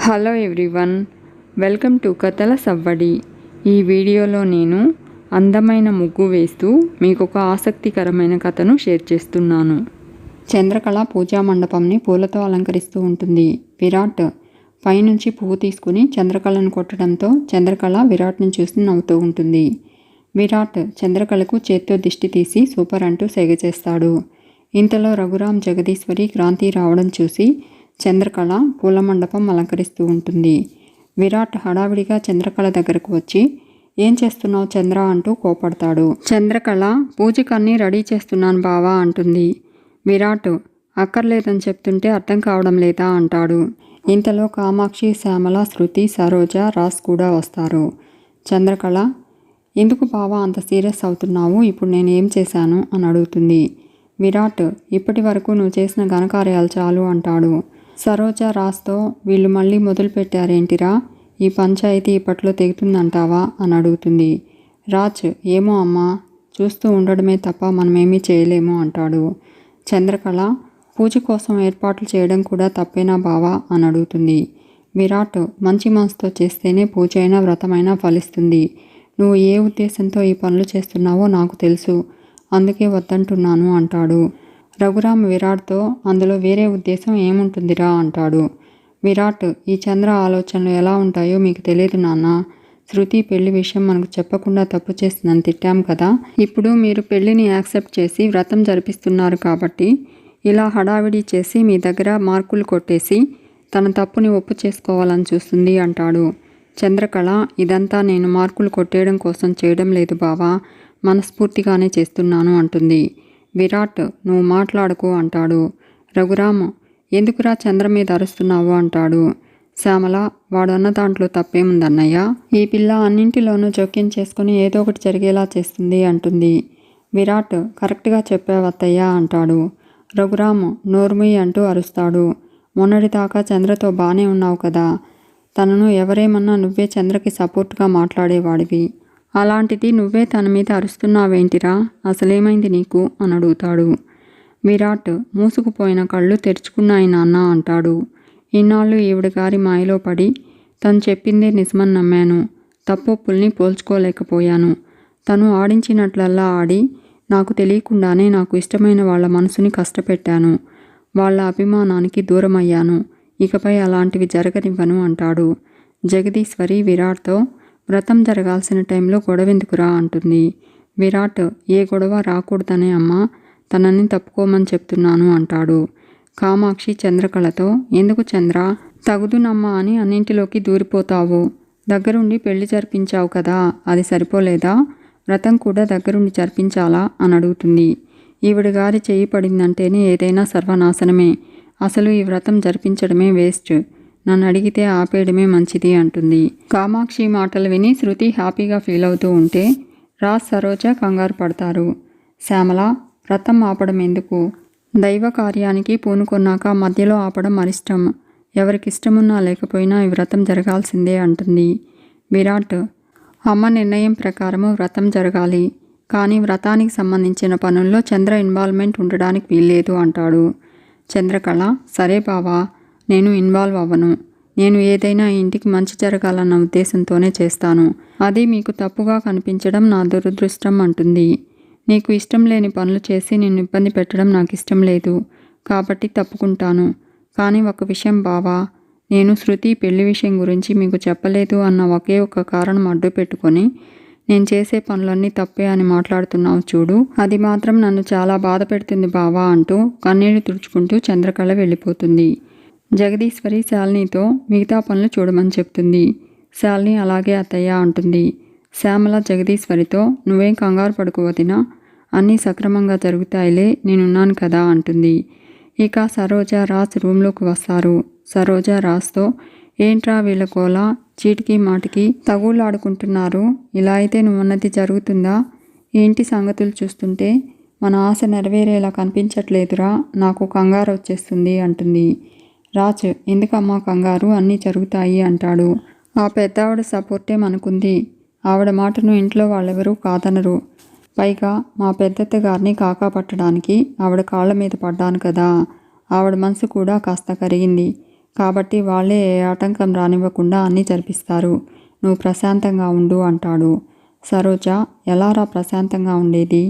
Hello everyone, welcome to కథల సవ్వడి. ఈ వీడియోలో నేను అందమైన ముగ్గు వేస్తూ మీకు ఒక ఆసక్తికరమైన కథను షేర్ చేస్తున్నాను. చంద్రకళ పూజా మండపంని పూలతో అలంకరిస్తూ ఉంటుంది. విరాట్ పైనుంచి పువ్వు తీసుకుని చంద్రకళను కొట్టడంతో చంద్రకళ విరాట్ని చూసి నవ్వుతూ ఉంటుంది. విరాట్ చంద్రకళకు చేత్తో దిష్టి తీసి సూపర్ అంటూ సెగ చేస్తాడు. ఇంతలో రఘురామ్, జగదీశ్వరి, క్రాంతి రావడం చూసి చంద్రకళ పూల మండపం అలంకరిస్తూ ఉంటుంది. విరాట్ హడావిడిగా చంద్రకళ దగ్గరకు వచ్చి, ఏం చేస్తున్నావు చంద్ర అంటూ కోపడతాడు. చంద్రకళ పూజకన్నీ రెడీ చేస్తున్నాను బావా అంటుంది. విరాట్ అక్కర్లేదని చెప్తుంటే అర్థం కావడం లేదా అంటాడు. ఇంతలో కామాక్షి, శ్యామల, శృతి, సరోజ, రాజ్ కూడా వస్తారు. చంద్రకళ, ఎందుకు బావా అంత సీరియస్ అవుతున్నావు, ఇప్పుడు నేను ఏం చేశాను అని అడుగుతుంది. విరాట్, ఇప్పటి వరకు నువ్వు చేసిన ఘనకార్యాలు చాలు అంటాడు. సరోజ రాజ్తో, వీళ్ళు మళ్ళీ మొదలు పెట్టారేంటిరా, ఈ పంచాయతీ ఇప్పట్లో తెగుతుందంటావా అని అడుగుతుంది. రాజ్, ఏమో అమ్మా, చూస్తూ ఉండడమే తప్ప మనమేమీ చేయలేము అంటాడు. చంద్రకళ, పూజ కోసం ఏర్పాట్లు చేయడం కూడా తప్పేనా బావా అని అడుగుతుంది. విరాట్, మంచి మనసుతో చేస్తేనే పూజ అయినా వ్రతమైనా ఫలిస్తుంది. నువ్వు ఏ ఉద్దేశంతో ఈ పనులు చేస్తున్నావో నాకు తెలుసు, అందుకే వద్దంటున్నాను అంటాడు. రఘురామ్ విరాట్తో, అందులో వేరే ఉద్దేశం ఏముంటుందిరా అంటాడు. విరాట్, ఈ చంద్ర ఆలోచనలు ఎలా ఉంటాయో మీకు తెలియదు నాన్న. శృతి పెళ్లి విషయం మనకు చెప్పకుండా తప్పు చేసిందని తిట్టాం కదా, ఇప్పుడు మీరు పెళ్లిని యాక్సెప్ట్ చేసి వ్రతం జరిపిస్తున్నారు కాబట్టి ఇలా హడావిడి చేసి మీ దగ్గర మార్కులు కొట్టేసి తన తప్పుని ఒప్పు చేసుకోవాలని చూస్తుంది అంటాడు. చంద్రకళ, ఇదంతా నేను మార్కులు కొట్టేయడం కోసం చేయడం లేదు బావా, మనస్ఫూర్తిగానే చేస్తున్నాను అంటుంది. విరాట్, నువ్వు మాట్లాడుకో అంటాడు. రఘురామ్, ఎందుకురా చంద్ర మీద అరుస్తున్నావు అంటాడు. శ్యామల, వాడు అన్న దాంట్లో తప్పేముందన్నయ్య, ఈ పిల్ల అన్నింటిలోనూ జోక్యం చేసుకుని ఏదో ఒకటి జరిగేలా చేస్తుంది అంటుంది. విరాట్, కరెక్ట్గా చెప్పావత్తయ్య అంటాడు. రఘురామ్ నోర్ముయ్ అంటూ అరుస్తాడు. మొన్నటిదాకా చంద్రతో బానే ఉన్నావు కదా, తనను ఎవరేమన్నా నువ్వే చంద్రకి సపోర్ట్గా మాట్లాడేవాడివి, అలాంటిది నువ్వే తన మీద అరుస్తున్నావేంటిరా, అసలేమైంది నీకు అని అడుగుతాడు. విరాట్ మూసుకుపోయిన కళ్ళు తెరుచుకున్నాయి నాన్న అంటాడు. ఇన్నాళ్ళు ఈవిడ గారి మాయలో పడి తను చెప్పిందే నిజమని నమ్మాను, తప్పొప్పుల్ని పోల్చుకోలేకపోయాను. తను ఆడించినట్లల్లా ఆడి నాకు తెలియకుండానే నాకు ఇష్టమైన వాళ్ళ మనసుని కష్టపెట్టాను, వాళ్ళ అభిమానానికి దూరమయ్యాను, ఇకపై అలాంటివి జరగనివ్వను అంటాడు. జగదీశ్వరి విరాట్తో, వ్రతం జరగాల్సిన టైంలో గొడవెందుకురా అంటుంది. విరాట్, ఏ గొడవ రాకూడదనే అమ్మా తనని తప్పుకోమని చెప్తున్నాను అంటాడు. కామాక్షి చంద్రకళతో, ఎందుకు చంద్ర, తగుదునమ్మా అని అన్నింటిలోకి దూరిపోతావు, దగ్గరుండి పెళ్లి జరిపించావు కదా, అది సరిపోలేదా, వ్రతం కూడా దగ్గరుండి జరిపించాలా అని అడుగుతుంది. ఈవిడ గారి చెయ్యి పడిందంటేనే ఏదైనా సర్వనాశనమే, అసలు ఈ వ్రతం జరిపించడమే వేస్ట్, నన్ను అడిగితే ఆపేయడమే మంచిది అంటుంది. కామాక్షి మాటలు విని శృతి హ్యాపీగా ఫీల్ అవుతూ ఉంటే రాజ్, సరోజ కంగారు పడతారు. శ్యామల, వ్రతం ఆపడం ఎందుకు, దైవ కార్యానికి పూనుకొన్నాక మధ్యలో ఆపడం అరిష్టం, ఎవరికిష్టమున్నా లేకపోయినా ఈ వ్రతం జరగాల్సిందే అంటుంది. విరాట్, అమ్మ నిర్ణయం ప్రకారము వ్రతం జరగాలి, కానీ వ్రతానికి సంబంధించిన పనుల్లో చంద్ర ఇన్వాల్వ్మెంట్ ఉండడానికి వీల్లేదు అంటాడు. చంద్రకళ, సరే బావా, నేను ఇన్వాల్వ్ అవ్వను, నేను ఏదైనా ఇంటికి మంచి జరగాలన్న ఉద్దేశంతోనే చేస్తాను, అది మీకు తప్పుగా కనిపించడం నా దురదృష్టం అంటుంది. నీకు ఇష్టం లేని పనులు చేసి నిన్ను ఇబ్బంది పెట్టడం నాకు ఇష్టం లేదు, కాబట్టి తప్పుకుంటాను, కానీ ఒక విషయం బావా, నేను శృతి పెళ్లి విషయం గురించి మీకు చెప్పలేదు అన్న ఒకే ఒక కారణం అడ్డు పెట్టుకొని నేను చేసే పనులన్నీ తప్పే అని మాట్లాడుతున్నావు చూడు, అది మాత్రం నన్ను చాలా బాధ పెడుతుంది బావా అంటూ కన్నీళ్లు తుడుచుకుంటూ చంద్రకళ వెళ్ళిపోతుంది. జగదీశ్వరి శాలినితో మిగతా పనులు చూడమని చెప్తుంది. శాలిని అలాగే అత్తయ్య అంటుంది. శ్యామల జగదీశ్వరితో, నువ్వేం కంగారు పడుకో వదినా, అన్నీ సక్రమంగా జరుగుతాయిలే, నేనున్నాను కదా అంటుంది. ఇక సరోజ, రాజ్ రూమ్లోకి వస్తారు. సరోజ రాజ్తో, ఏంట్రా వీళ్ళ గోల, చీటికి మాటికి తగులాడుకుంటున్నారు, ఇలా అయితే నువ్వన్నది జరుగుతుందా, ఏంటి సంగతులు చూస్తుంటే మన ఆశ నెరవేరేలా కనిపించట్లేదురా, నాకు కంగారు వచ్చేస్తుంది అంటుంది. రాజ్, ఎందుకమ్మా కంగారు, అన్నీ జరుగుతాయి అంటాడు. ఆ పెద్దావిడ సపోర్టే మనకుంది, ఆవిడ మాటను ఇంట్లో వాళ్ళెవరూ కాదనరు, పైగా మా పెద్దత్త గారిని కాకా పట్టడానికి ఆవిడ కాళ్ళ మీద పడ్డాను కదా, ఆవిడ మనసు కూడా కాస్త కరిగింది, కాబట్టి వాళ్ళే ఏ ఆటంకం రానివ్వకుండా అన్నీ జరిపిస్తారు. నువ్వు ప్రశాంతంగా ఉండు అంటాడు. సరోజ, ఎలారా ప్రశాంతంగా ఉండేది?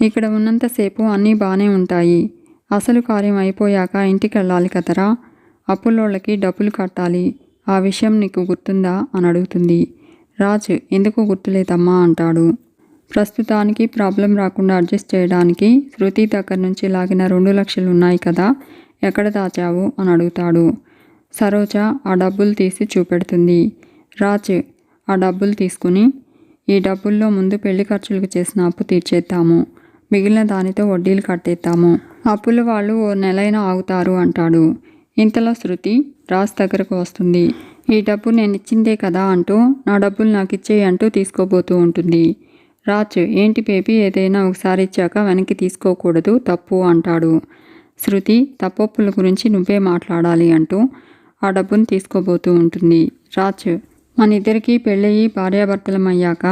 ఇక్కడ ఉన్నంతసేపు అన్నీ బాగానే ఉంటాయి. అసలు కార్యం అయిపోయాక ఇంటికి వెళ్ళాలి కదరా. అప్పులోళ్ళకి డబ్బులు కట్టాలి. ఆ విషయం నీకు గుర్తుందా అని అడుగుతుంది. రాజ్, ఎందుకు గుర్తులేదమ్మా అంటాడు. ప్రస్తుతానికి ప్రాబ్లం రాకుండా అడ్జస్ట్ చేయడానికి శృతి దగ్గర నుంచి లాగిన 2 లక్షలు ఉన్నాయి కదా, ఎక్కడ దాచావు అని అడుగుతాడు. సరోజ ఆ డబ్బులు తీసి చూపెడుతుంది. రాజ్ ఆ డబ్బులు తీసుకుని, ఈ డబ్బుల్లో ముందు పెళ్లి ఖర్చులకు చేసిన అప్పు తీర్చేద్దాము, మిగిలిన దానితో వడ్డీలు కట్టేద్దాము, అప్పులు వాళ్ళు ఓ నెలైనా ఆగుతారు అంటాడు. ఇంతలో శృతి రాజ్ దగ్గరకు వస్తుంది. ఈ డబ్బు నేను ఇచ్చిందే కదా అంటూ, నా డబ్బులు నాకు ఇచ్చేయి అంటూ తీసుకోబోతూ ఉంటుంది. రాజ్, ఏంటి బేబీ, ఏదైనా ఒకసారి ఇచ్చాక వెనక్కి తీసుకోకూడదు, తప్పు అంటాడు. శృతి, తప్పొప్పుల గురించి నువ్వే మాట్లాడాలి అంటూ ఆ డబ్బును తీసుకోబోతూ ఉంటుంది. రాజ్, మన ఇద్దరికీ పెళ్ళయి భార్యాభర్తలమయ్యాక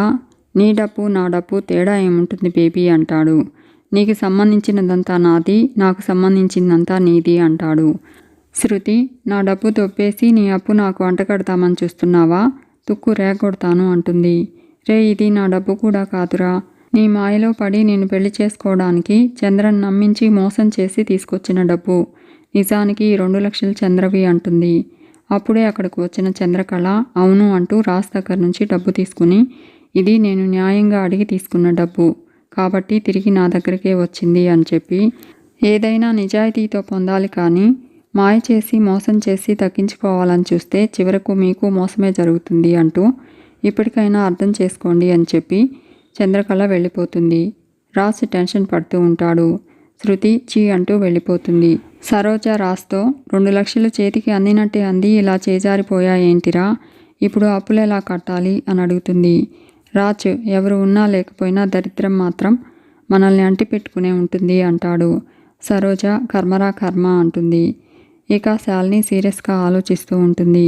నీ డబ్బు నా డబ్బు తేడా ఏముంటుంది బేబీ అంటాడు. నీకు సంబంధించినదంతా నాది, నాకు సంబంధించిందంతా నీది అంటాడు. శృతి, నా డబ్బు దొబ్బేసి నీ అప్పు నాకు అంటకడతామని చూస్తున్నావా? తుక్కు రేగొడతాను అంటుంది. రే, ఇది నా డబ్బు కూడా కాదురా. నీ మాయలో పడి నేను పెళ్లి చేసుకోవడానికి చంద్రన్ నమ్మించి మోసం చేసి తీసుకొచ్చిన డబ్బు. నిజానికి ఈ 2 లక్షలు చంద్రవి అంటుంది. అప్పుడే అక్కడికి వచ్చిన చంద్రకళ అవును అంటూ రాజ్ దగ్గర నుంచి డబ్బు తీసుకుని, ఇది నేను న్యాయంగా అడిగి తీసుకున్న డబ్బు కాబట్టి తిరిగి నా దగ్గరికే వచ్చింది అని చెప్పి, ఏదైనా నిజాయితీతో పొందాలి కానీ మాయ చేసి మోసం చేసి దక్కించుకోవాలని చూస్తే చివరకు మీకు మోసమే జరుగుతుంది అంటూ, ఇప్పటికైనా అర్థం చేసుకోండి అని చెప్పి చంద్రకళ వెళ్ళిపోతుంది. రాజ్ టెన్షన్ పడుతూ ఉంటాడు. శృతి చీ అంటూ వెళ్ళిపోతుంది. సరోజ రాజ్తో 2 లక్షలు చేతికి అందినట్టే అంది, ఇలా చేజారిపోయాయేంటిరా, ఇప్పుడు అప్పులు ఎలా కట్టాలి అని అడుగుతుంది. రాజ్, ఎవరు ఉన్నా లేకపోయినా దరిద్రం మాత్రం మనల్ని అంటిపెట్టుకునే ఉంటుంది అంటాడు. సరోజ కర్మరా కర్మ అంటుంది. ఇక శాలిని సీరియస్గా ఆలోచిస్తూ ఉంటుంది.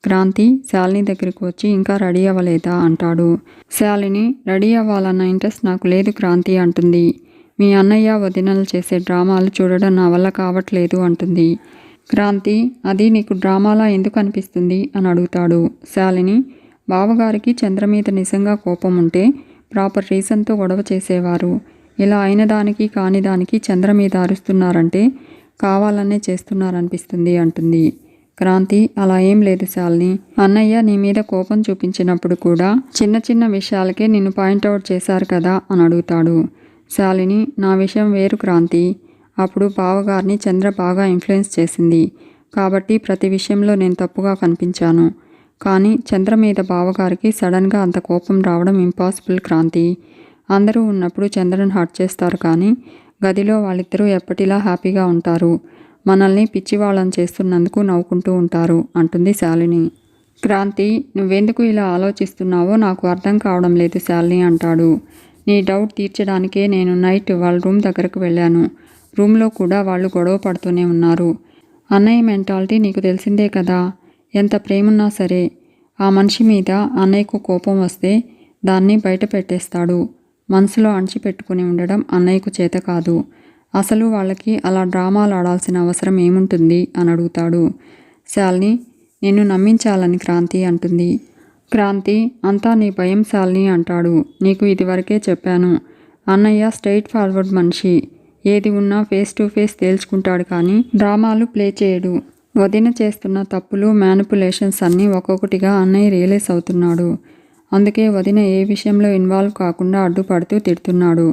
క్రాంతి శాలిని దగ్గరికి వచ్చి ఇంకా రెడీ అవ్వలేదా అంటాడు. శాలిని, రెడీ అవ్వాలన్న ఇంట్రెస్ట్ నాకు లేదు క్రాంతి అంటుంది. మీ అన్నయ్య వదినలు చేసే డ్రామాలు చూడడం నా వల్ల కావట్లేదు అంటుంది. క్రాంతి, అది నీకు డ్రామాలా ఎందుకు అనిపిస్తుంది అని అడుగుతాడు. శాలిని, బావగారికి చంద్ర మీద నిజంగా కోపం ఉంటే ప్రాపర్ రీజన్తో గొడవ చేసేవారు. ఇలా అయిన దానికి కాని దానికి చంద్ర మీద అరుస్తున్నారంటే కావాలనే చేస్తున్నారనిపిస్తుంది అంటుంది. క్రాంతి, అలా ఏం లేదు శాలిని. అన్నయ్య నీ మీద కోపం చూపించినప్పుడు కూడా చిన్న చిన్న విషయాలకే నిన్ను పాయింట్అవుట్ చేశారు కదా అని అడుగుతాడు. శాలిని, నా విషయం వేరు క్రాంతి. అప్పుడు బావగారిని చంద్ర బాగా ఇన్ఫ్లుయెన్స్ చేసింది కాబట్టి ప్రతి విషయంలో నేను తప్పుగా కనిపించాను. కానీ చంద్ర మీద బావగారికి సడన్గా అంత కోపం రావడం ఇంపాసిబుల్ క్రాంతి. అందరూ ఉన్నప్పుడు చంద్రను హర్ట్ చేస్తారు కానీ గదిలో వాళ్ళిద్దరూ ఎప్పటిలా హ్యాపీగా ఉంటారు. మనల్ని పిచ్చివాళ్ళని చేస్తున్నందుకు నవ్వుకుంటూ ఉంటారు అంటుంది శాలిని. క్రాంతి, నువ్వెందుకు ఇలా ఆలోచిస్తున్నావో నాకు అర్థం కావడం లేదు శాలిని అంటాడు. నీ డౌట్ తీర్చడానికే నేను నైట్ వాళ్ళ రూమ్ దగ్గరకు వెళ్ళాను. రూమ్లో కూడా వాళ్ళు గొడవ పడుతూనే ఉన్నారు. అన్నయ్య మెంటాలిటీ నీకు తెలిసిందే కదా. ఎంత ప్రేమున్నా సరే ఆ మనిషి మీద అన్నయ్యకు కోపం వస్తే దాన్ని బయట పెట్టేస్తాడు. మనసులో అణిచిపెట్టుకుని ఉండడం అన్నయ్యకు చేత కాదు. అసలు వాళ్ళకి అలా డ్రామాలు ఆడాల్సిన అవసరం ఏముంటుంది అని అడుగుతాడు. శాలిని, నిన్ను నమ్మించాలని క్రాంతి అంటుంది. క్రాంతి, అంతా నీ భయం శాలిని అంటాడు. నీకు ఇదివరకే చెప్పాను, అన్నయ్య స్ట్రైట్ ఫార్వర్డ్ మనిషి. ఏది ఉన్నా ఫేస్ టు ఫేస్ తేల్చుకుంటాడు కానీ డ్రామాలు ప్లే చేయడు. వదిన చేస్తున్న తప్పులు మ్యానిపులేషన్స్ అన్నీ ఒక్కొక్కటిగా అన్నయ్య రియలైజ్ అవుతున్నాడు. అందుకే వదిన ఏ విషయంలో ఇన్వాల్వ్ కాకుండా అడ్డుపడుతూ తిడుతున్నాడు.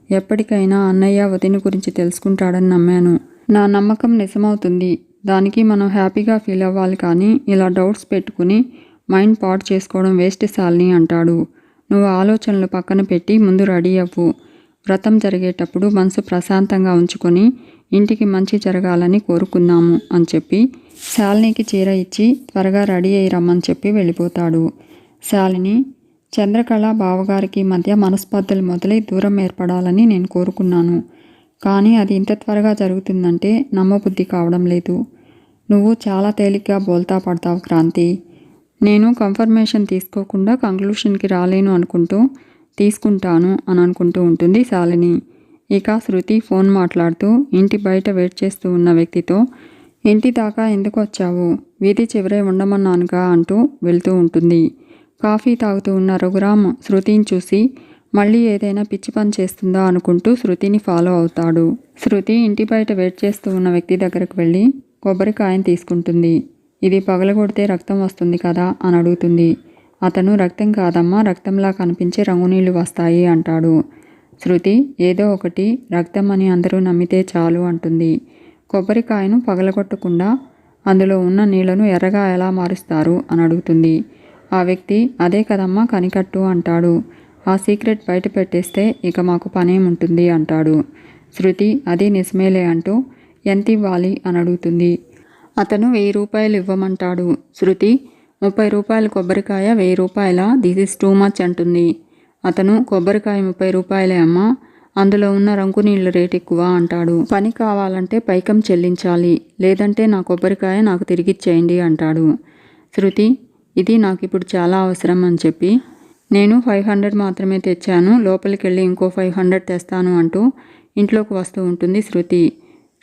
ఎప్పటికైనా అన్నయ్య వదిన గురించి తెలుసుకుంటాడని నమ్మాను. నా నమ్మకం నిజమవుతుంది. దానికి మనం హ్యాపీగా ఫీల్ అవ్వాలి కానీ ఇలా డౌట్స్ పెట్టుకుని మైండ్ పాడు చేసుకోవడం వేస్ట్ శాలిని అంటాడు. నువ్వు ఆలోచనలు పక్కన పెట్టి ముందు రెడీ అవ్వు. వ్రతం జరిగేటప్పుడు మనసు ప్రశాంతంగా ఉంచుకొని ఇంటికి మంచి జరగాలని కోరుకుందాము అని చెప్పి శాలినికి చీర ఇచ్చి త్వరగా రెడీ అయ్యి రమ్మని చెప్పి వెళ్ళిపోతాడు. శాలిని, చంద్రకళ బావగారికి మధ్య మనస్పర్ధలు మొదలై దూరం ఏర్పడాలని నేను కోరుకున్నాను. కానీ అది ఇంత త్వరగా జరుగుతుందంటే నమ్మబుద్ధి కావడం లేదు. నువ్వు చాలా తేలిగ్గా బోల్తా పడతావు క్రాంతి. నేను కన్ఫర్మేషన్ తీసుకోకుండా కంక్లూషన్కి రాలేను అనుకుంటూ తీసుకుంటాను అని అనుకుంటూ ఉంటుంది శాలిని. ఇక శృతి ఫోన్ మాట్లాడుతూ ఇంటి బయట వెయిట్ చేస్తూ ఉన్న వ్యక్తితో, ఇంటి దాకా ఎందుకు వచ్చావు? వీధి చివరే ఉండమన్నానుగా అంటూ వెళ్తూ ఉంటుంది. కాఫీ తాగుతూ ఉన్న రఘురామ్ శృతిని చూసి మళ్ళీ ఏదైనా పిచ్చి పని చేస్తుందా అనుకుంటూ శృతిని ఫాలో అవుతాడు. శృతి ఇంటి బయట వెయిట్ చేస్తూ ఉన్న వ్యక్తి దగ్గరకు వెళ్ళి కొబ్బరికాయను తీసుకుంటుంది. ఇది పగలగొడితే రక్తం వస్తుంది కదా అని అడుగుతుంది. అతను రక్తం కాదమ్మా, రక్తంలా కనిపించే రంగునీళ్లు వస్తాయి అంటాడు. శృతి ఏదో ఒకటి రక్తం అని అందరూ నమ్మితే చాలు అంటుంది. కొబ్బరికాయను పగలగొట్టకుండా అందులో ఉన్న నీళ్లను ఎర్రగా ఎలా మారుస్తారు అని అడుగుతుంది. ఆ వ్యక్తి అదే కదమ్మా కనికట్టు అంటాడు. ఆ సీక్రెట్ బయట పెట్టేస్తే ఇక మాకు పనేముంటుంది అంటాడు. శృతి అది నిజమేలే అంటూ ఎంత ఇవ్వాలి అని అడుగుతుంది. అతను 1000 రూపాయలు ఇవ్వమంటాడు. శృతి 30 రూపాయల కొబ్బరికాయ 1000 రూపాయల, దిస్ ఇస్ టూ మచ్ అంటుంది. అతను కొబ్బరికాయ 30 రూపాయలే అమ్మా, అందులో ఉన్న రంగు నీళ్ళ రేట్ ఎక్కువ అంటాడు. పని కావాలంటే పైకం చెల్లించాలి, లేదంటే నా కొబ్బరికాయ నాకు తిరిగిచ్చేయండి అంటాడు. శృతి ఇది నాకు ఇప్పుడు చాలా అవసరం అని చెప్పి నేను 500 మాత్రమే తెచ్చాను, లోపలికి వెళ్ళి ఇంకో 500 తెస్తాను అంటూ ఇంట్లోకి వస్తూ ఉంటుంది శృతి.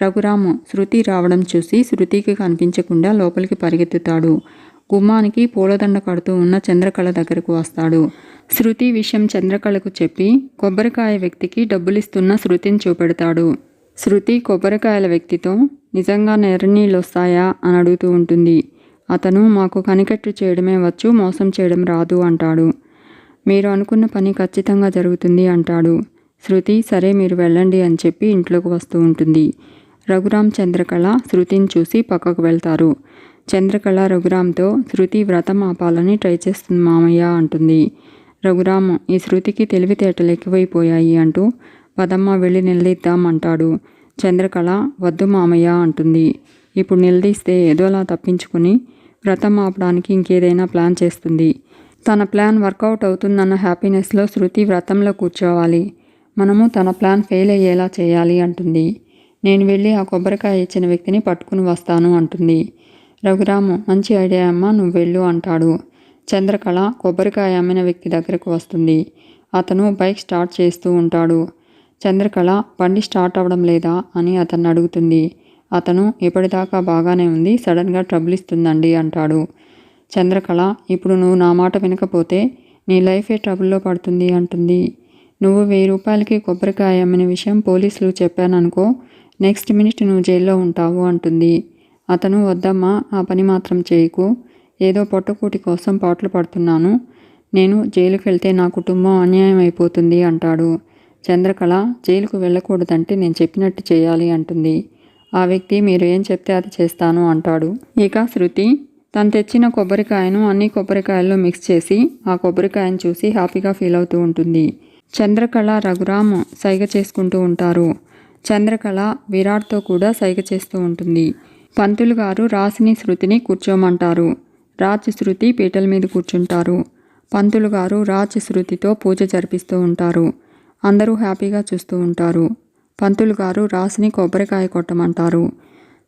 రఘురాము శృతి రావడం చూసి శృతికి కనిపించకుండా లోపలికి పరిగెత్తుతాడు. గుమ్మానికి పూలదండ కడుతూ ఉన్న చంద్రకళ దగ్గరకు వస్తాడు. శృతి విషయం చంద్రకళకు చెప్పి కొబ్బరికాయ వ్యక్తికి డబ్బులిస్తున్న శృతిని చూపెడతాడు. శృతి కొబ్బరికాయల వ్యక్తితో నిజంగా ఎర్రనీళ్ళు వస్తాయా అని అడుగుతూ ఉంటుంది. అతను మాకు కనికట్టు చేయడమే వచ్చు, మోసం చేయడం రాదు అంటాడు. మీరు అనుకున్న పని ఖచ్చితంగా జరుగుతుంది అంటాడు. శృతి సరే మీరు వెళ్ళండి అని చెప్పి ఇంట్లోకి వస్తూ ఉంటుంది. రఘురామ్ చంద్రకళ శృతిని చూసి పక్కకు వెళ్తారు. చంద్రకళ రఘురామ్తో శృతి వ్రతం ఆపాలని ట్రై చేస్తుంది మామయ్య అంటుంది. రఘురామ్ ఈ శృతికి తెలివితేటలు ఎక్కువైపోయాయి అంటూ పదమ్మ వెళ్ళి నిలదీద్దాం అంటాడు. చంద్రకళ వద్దు మామయ్య అంటుంది. ఇప్పుడు నిలదీస్తే ఏదోలా తప్పించుకుని వ్రతం ఆపడానికి ఇంకేదైనా ప్లాన్ చేస్తుంది. తన ప్లాన్ వర్కౌట్ అవుతుందన్న హ్యాపీనెస్లో శృతి వ్రతంలో కూర్చోవాలి, మనము తన ప్లాన్ ఫెయిల్ అయ్యేలా చేయాలి అంటుంది. నేను వెళ్ళి ఆ కొబ్బరికాయ ఇచ్చిన వ్యక్తిని పట్టుకుని వస్తాను అంటుంది. రఘురాము మంచి ఐడియా అమ్మ, నువ్వు వెళ్ళు అంటాడు. చంద్రకళ కొబ్బరికాయ అమ్మిన వ్యక్తి దగ్గరకు వస్తుంది. అతను బైక్ స్టార్ట్ చేస్తూ ఉంటాడు. చంద్రకళ బండి స్టార్ట్ అవ్వడం లేదా అని అతన్ని అడుగుతుంది. అతను ఇప్పటిదాకా బాగానే ఉంది, సడన్గా ట్రబుల్ ఇస్తుందండి అంటాడు. చంద్రకళ ఇప్పుడు నువ్వు నా మాట వినకపోతే నీ లైఫే ట్రబుల్లో పడుతుంది అంటుంది. నువ్వు 1000 రూపాయలకి కొబ్బరికాయ అమ్మిన విషయం పోలీసులు చెప్పాననుకో, నెక్స్ట్ మినిట్ నువ్వు జైల్లో ఉంటావు అంటుంది. అతను వద్దమ్మా, ఆ పని మాత్రం చేయకు, ఏదో పొట్టకూటి కోసం పాటలు పడుతున్నాను, నేను జైలుకి వెళ్తే నా కుటుంబం అన్యాయం అయిపోతుంది అంటాడు. చంద్రకళ జైలుకు వెళ్ళకూడదంటే నేను చెప్పినట్టు చేయాలి అంటుంది. ఆ వ్యక్తి మీరు ఏం చెప్తే అది చేస్తాను అంటాడు. ఇక శృతి తను తెచ్చిన కొబ్బరికాయను అన్ని కొబ్బరికాయల్లో మిక్స్ చేసి ఆ కొబ్బరికాయను చూసి హ్యాపీగా ఫీల్ అవుతూ ఉంటుంది. చంద్రకళ రఘురామ్ సైగ చేసుకుంటూ ఉంటారు. చంద్రకళ విరాట్తో కూడా సైగ చేస్తూ ఉంటుంది. పంతులు గారు రాసిని శృతిని కూర్చోమంటారు. రాజ్ శృతి పీటల మీద కూర్చుంటారు. పంతులు గారు రాజ్ శృతితో పూజ జరిపిస్తూ ఉంటారు. అందరూ హ్యాపీగా చూస్తూ ఉంటారు. పంతులు గారు రాసిని కొబ్బరికాయ కొట్టమంటారు.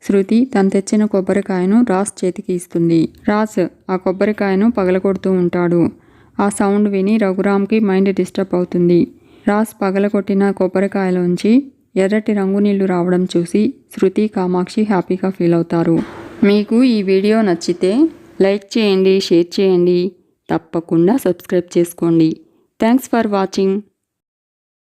శృతి తను తెచ్చిన కొబ్బరికాయను రాజ్ చేతికి ఇస్తుంది. రాజ్ ఆ కొబ్బరికాయను పగలగొడుతూ ఉంటాడు. ఆ సౌండ్ విని రఘురామ్కి మైండ్ డిస్టర్బ్ అవుతుంది. రాజ్ పగలగొట్టిన కొబ్బరికాయలోంచి ఎర్రటి రంగు నీళ్లు రావడం చూసి శృతి కామాక్షి హ్యాపీగా ఫీల్ అవుతారు. మీకు ఈ వీడియో నచ్చితే లైక్ చేయండి, షేర్ చేయండి, తప్పకుండా సబ్స్క్రైబ్ చేసుకోండి. Thanks for watching.